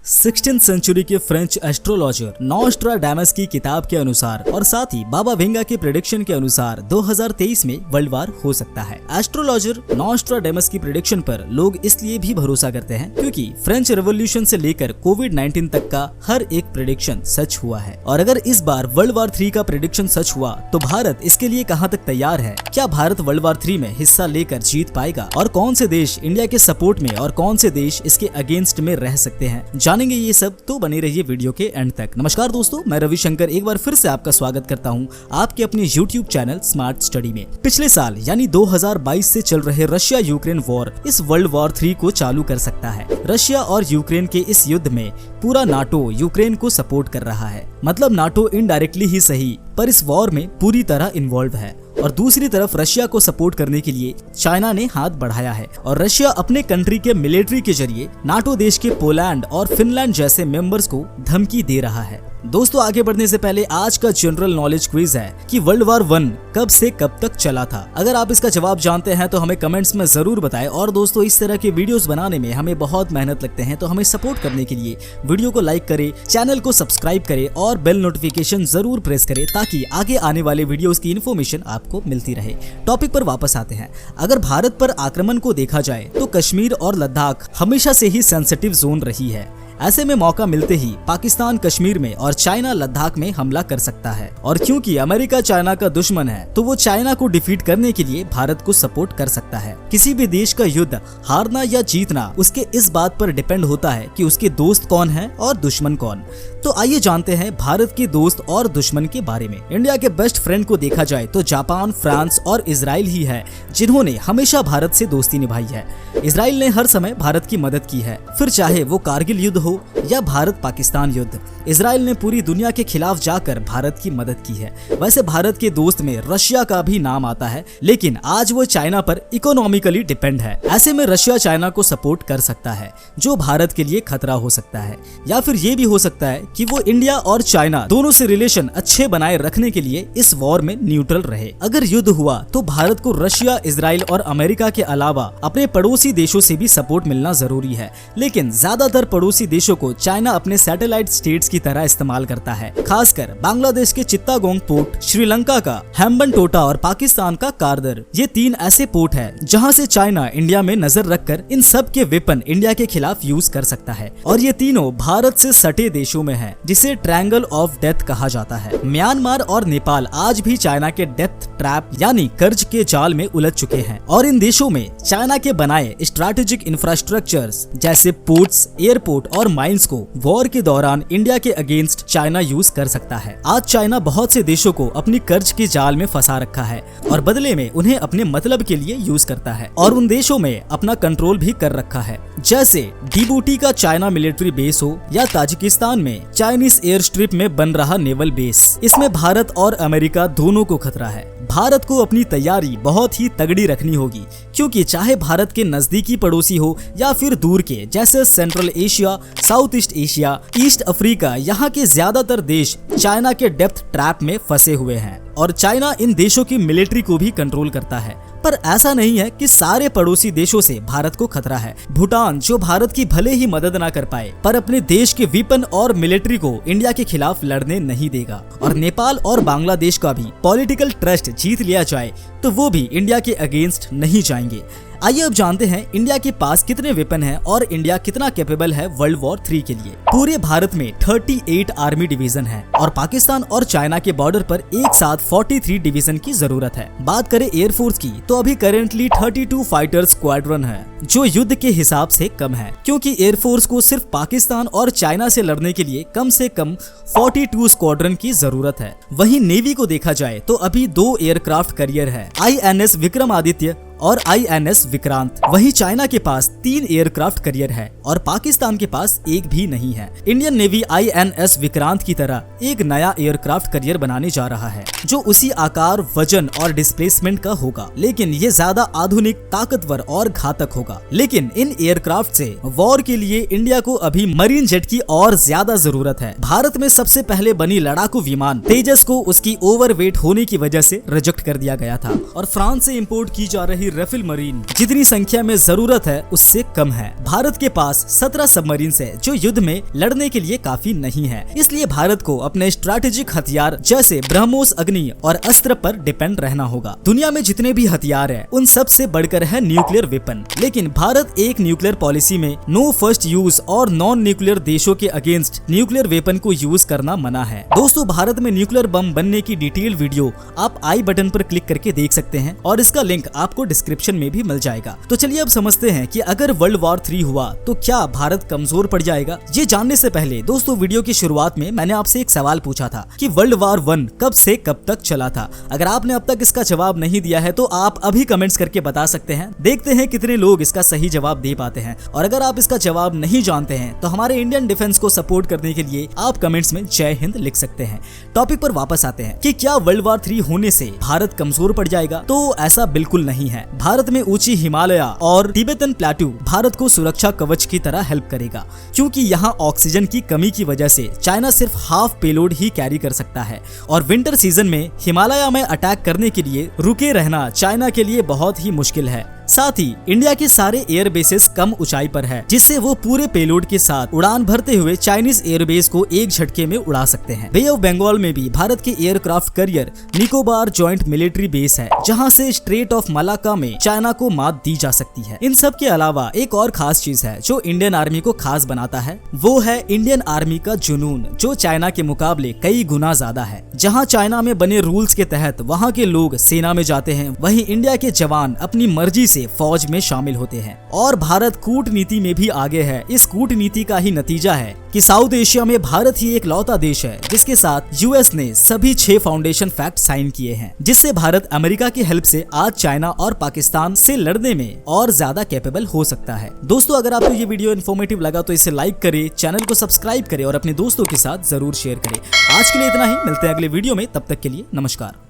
16th century के French astrologer Nostradamus की किताब के अनुसार और साथ ही बाबा वेंगा के प्रेडिक्शन के अनुसार 2023 में वर्ल्ड वार हो सकता है। एस्ट्रोलॉजर नॉस्ट्राडामस की प्रेडिक्शन पर लोग इसलिए भी भरोसा करते हैं क्योंकि फ्रेंच रेवोल्यूशन से लेकर कोविड-19 तक का हर एक प्रेडिक्शन सच हुआ है। और अगर इस बार वर्ल्ड वार 3 का प्रेडिक्शन सच हुआ तो भारत इसके लिए कहां तक तैयार है? क्या भारत वर्ल्ड वार 3 में हिस्सा लेकर जीत पाएगा? और कौन से देश इंडिया के सपोर्ट में और कौन से देश इसके अगेंस्ट में रह सकते हैं? जानेंगे ये सब, तो बने रहिए वीडियो के एंड तक। नमस्कार दोस्तों, मैं रविशंकर एक बार फिर से आपका स्वागत करता हूं आपके अपने YouTube चैनल स्मार्ट स्टडी में। पिछले साल यानी 2022 से चल रहे रशिया यूक्रेन वॉर इस वर्ल्ड वॉर 3 को चालू कर सकता है। रशिया और यूक्रेन के इस युद्ध में पूरा नाटो यूक्रेन को सपोर्ट कर रहा है। मतलब नाटो इनडायरेक्टली ही सही पर इस वॉर में पूरी तरह इन्वॉल्व है। और दूसरी तरफ रशिया को सपोर्ट करने के लिए चाइना ने हाथ बढ़ाया है और रशिया अपने कंट्री के मिलिट्री के जरिए नाटो देश के पोलैंड और फिनलैंड जैसे मेंबर्स को धमकी दे रहा है। दोस्तों, आगे बढ़ने से पहले आज का जनरल नॉलेज क्विज है कि वर्ल्ड वार 1 कब से कब तक चला था। अगर आप इसका जवाब जानते हैं तो हमें कमेंट्स में जरूर बताएं। और दोस्तों, इस तरह के वीडियोस बनाने में हमें बहुत मेहनत लगते हैं, तो हमें सपोर्ट करने के लिए वीडियो को लाइक करें, चैनल को सब्सक्राइब करें और बेल नोटिफिकेशन जरूर प्रेस करें ताकि आगे आने वाले वीडियोस की इन्फॉर्मेशन आपको मिलती रहे। टॉपिक पर वापस आते हैं। अगर भारत पर आक्रमण को देखा जाए तो कश्मीर और लद्दाख हमेशा से ही सेंसिटिव जोन रही है। ऐसे में मौका मिलते ही पाकिस्तान कश्मीर में और चाइना लद्दाख में हमला कर सकता है। और क्योंकि अमेरिका चाइना का दुश्मन है तो वो चाइना को डिफीट करने के लिए भारत को सपोर्ट कर सकता है। किसी भी देश का युद्ध हारना या जीतना उसके इस बात पर डिपेंड होता है कि उसके दोस्त कौन है और दुश्मन कौन। तो आइए जानते हैं भारत के दोस्त और दुश्मन के बारे में। इंडिया के बेस्ट फ्रेंड को देखा जाए तो जापान, फ्रांस और इजराइल ही है जिन्होंने हमेशा भारत से दोस्ती निभाई है। इजराइल ने हर समय भारत की मदद की है, फिर चाहे वो कारगिल युद्ध हो या भारत पाकिस्तान युद्ध। इजराइल ने पूरी दुनिया के खिलाफ जाकर भारत की मदद की है। वैसे भारत के दोस्त में रशिया का भी नाम आता है, लेकिन आज वो चाइना पर इकोनॉमिकली डिपेंड है। ऐसे में रशिया चाइना को सपोर्ट कर सकता है जो भारत के लिए खतरा हो सकता है। या फिर ये भी हो सकता है कि वो इंडिया और चाइना दोनों से रिलेशन अच्छे बनाए रखने के लिए इस वॉर में न्यूट्रल रहे। अगर युद्ध हुआ तो भारत को रशिया, इजराइल और अमेरिका के अलावा अपने पड़ोसी देशों से भी सपोर्ट मिलना जरूरी है। लेकिन ज्यादातर पड़ोसी देशों को चाइना अपने सैटेलाइट स्टेट्स की तरह इस्तेमाल करता है, खासकर बांग्लादेश के चित्तागोंग पोर्ट, श्रीलंका का हैम्बनटोटा और पाकिस्तान का कारदर। ये 3 ऐसे पोर्ट है जहां से चाइना इंडिया में नजर रखकर इन सब के वेपन इंडिया के खिलाफ यूज कर सकता है। और ये तीनों भारत से सटे देशों में है, जिसे ट्रायंगल ऑफ डेथ कहा जाता है। म्यांमार और नेपाल आज भी चाइना के डेथ ट्रैप यानी कर्ज के जाल में उलझ चुके हैं। और इन देशों में चाइना के बनाए स्ट्रैटेजिक इंफ्रास्ट्रक्चर्स जैसे पोर्ट्स, एयरपोर्ट और माइंस को वॉर के दौरान इंडिया के अगेंस्ट चाइना यूज कर सकता है। आज चाइना बहुत से देशों को अपनी कर्ज के जाल में फंसा रखा है और बदले में उन्हें अपने मतलब के लिए यूज करता है और उन देशों में अपना कंट्रोल भी कर रखा है। जैसे डिबूटी का चाइना मिलिट्री बेस हो या ताजिकिस्तान में चाइनीज एयर स्ट्रिप में बन रहा नेवल बेस। इसमें भारत और अमेरिका दोनों को खतरा है। भारत को अपनी तैयारी बहुत ही तगड़ी रखनी होगी, क्योंकि चाहे भारत के नजदीकी पड़ोसी हो या फिर दूर के जैसे central Asia, south east Asia, east Africa, यहाँ के ज्यादातर देश चाइना के डेप्थ ट्रैप में फंसे हुए हैं और चाइना इन देशों की मिलिट्री को भी कंट्रोल करता है। पर ऐसा नहीं है कि सारे पड़ोसी देशों से भारत को खतरा है। भूटान, जो भारत की भले ही मदद ना कर पाए पर अपने देश के वेपन और मिलिट्री को इंडिया के खिलाफ लड़ने नहीं देगा। और नेपाल और बांग्लादेश का भी पॉलिटिकल ट्रस्ट जीत लिया जाए तो वो भी इंडिया के अगेंस्ट नहीं जाएंगे। आइए अब जानते हैं इंडिया के पास कितने वेपन हैं और इंडिया कितना कैपेबल है वर्ल्ड वॉर 3 के लिए। पूरे भारत में 38 आर्मी डिवीजन है और पाकिस्तान और चाइना के बॉर्डर पर एक साथ 43 डिवीजन की जरूरत है। बात करें एयरफोर्स की तो अभी करेंटली 32 फाइटर स्क्वाड्रन है, जो युद्ध के हिसाब से कम है, क्योंकि एयरफोर्स को सिर्फ पाकिस्तान और चाइना से लड़ने के लिए कम से कम 42 स्क्वाड्रन की जरूरत है। वहीं नेवी को देखा जाए तो अभी 2 एयरक्राफ्ट कैरियर है, INS विक्रमादित्य और INS विक्रांत। वहीं चाइना के पास 3 एयरक्राफ्ट कैरियर है और पाकिस्तान के पास एक भी नहीं है। इंडियन नेवी INS विक्रांत की तरह एक नया एयरक्राफ्ट कैरियर बनाने जा रहा है, जो उसी आकार, वजन और डिस्प्लेसमेंट का होगा, लेकिन ये ज्यादा आधुनिक, ताकतवर और घातक होगा। लेकिन इन एयरक्राफ्ट से वॉर के लिए इंडिया को अभी मरीन जेट की और ज्यादा जरूरत है। भारत में सबसे पहले बनी लड़ाकू विमान तेजस को उसकी ओवरवेट होने की वजह से रिजेक्ट कर दिया गया था और फ्रांस से इम्पोर्ट की जा रही की राफेल मरीन जितनी संख्या में जरूरत है उससे कम है। भारत के पास 17 सबमरीन है जो युद्ध में लड़ने के लिए काफी नहीं है, इसलिए भारत को अपने स्ट्रैटेजिक हथियार जैसे ब्रह्मोस, अग्नि और अस्त्र पर डिपेंड रहना होगा। दुनिया में जितने भी हथियार है उन सब से बढ़कर है न्यूक्लियर वेपन, लेकिन भारत एक न्यूक्लियर पॉलिसी में नो फर्स्ट यूज और नॉन न्यूक्लियर देशों के अगेंस्ट न्यूक्लियर वेपन को यूज करना मना है। दोस्तों, भारत में न्यूक्लियर बम बनने की डिटेल वीडियो आप आई बटन पर क्लिक करके देख सकते हैं और इसका लिंक आपको डिस्क्रिप्शन में भी मिल जाएगा। तो चलिए अब समझते हैं कि अगर वर्ल्ड वॉर 3 हुआ तो क्या भारत कमजोर पड़ जाएगा। ये जानने से पहले दोस्तों, वीडियो की शुरुआत में मैंने आपसे एक सवाल पूछा था कि वर्ल्ड वॉर 1 कब से कब तक चला था। अगर आपने अब तक इसका जवाब नहीं दिया है तो आप अभी कमेंट्स करके बता सकते हैं। देखते हैं कितने लोग इसका सही जवाब दे पाते हैं। और अगर आप इसका जवाब नहीं जानते हैं तो हमारे इंडियन डिफेंस को सपोर्ट करने के लिए आप कमेंट्स में जय हिंद लिख सकते हैं। टॉपिक पर वापस आते हैं कि क्या वर्ल्ड वॉर 3 होने से भारत कमजोर पड़ जाएगा। तो ऐसा बिल्कुल नहीं है। भारत में ऊंची हिमालय और तिब्बतन प्लेटू भारत को सुरक्षा कवच की तरह हेल्प करेगा, क्योंकि यहाँ ऑक्सीजन की कमी की वजह से चाइना सिर्फ हाफ पेलोड ही कैरी कर सकता है और विंटर सीजन में हिमालय में अटैक करने के लिए रुके रहना चाइना के लिए बहुत ही मुश्किल है। साथ ही इंडिया के सारे एयर बेसेस कम ऊंचाई पर है, जिससे वो पूरे पेलोड के साथ उड़ान भरते हुए चाइनीज एयरबेस को एक झटके में उड़ा सकते हैं। बे ऑफ बंगाल में भी भारत के aircraft carrier Nicobar joint military base है, जहां से स्ट्रेट ऑफ मलाक्का में चाइना को मात दी जा सकती है। इन सब के अलावा एक और खास चीज है जो इंडियन आर्मी को खास बनाता है, वो है इंडियन आर्मी का जुनून, जो चाइना के मुकाबले कई गुना ज्यादा है। जहाँ चाइना में बने रूल्स के तहत वहाँ के लोग सेना में जाते हैं, वहीं इंडिया के जवान अपनी मर्जी से फौज में शामिल होते हैं। और भारत कूटनीति में भी आगे है। इस कूटनीति का ही नतीजा है कि साउथ एशिया में भारत ही एक लौता देश है जिसके साथ यूएस ने सभी 6 फाउंडेशन फैक्ट साइन किए हैं, जिससे भारत अमेरिका की हेल्प से आज चाइना और पाकिस्तान से लड़ने में और ज्यादा कैपेबल हो सकता है। दोस्तों, अगर आपको ये वीडियो इन्फॉर्मेटिव लगा तो इसे लाइक करें, चैनल को सब्सक्राइब करें और अपने दोस्तों के साथ जरूर शेयर करें। आज के लिए इतना ही, मिलते हैं अगले वीडियो में, तब तक के लिए नमस्कार।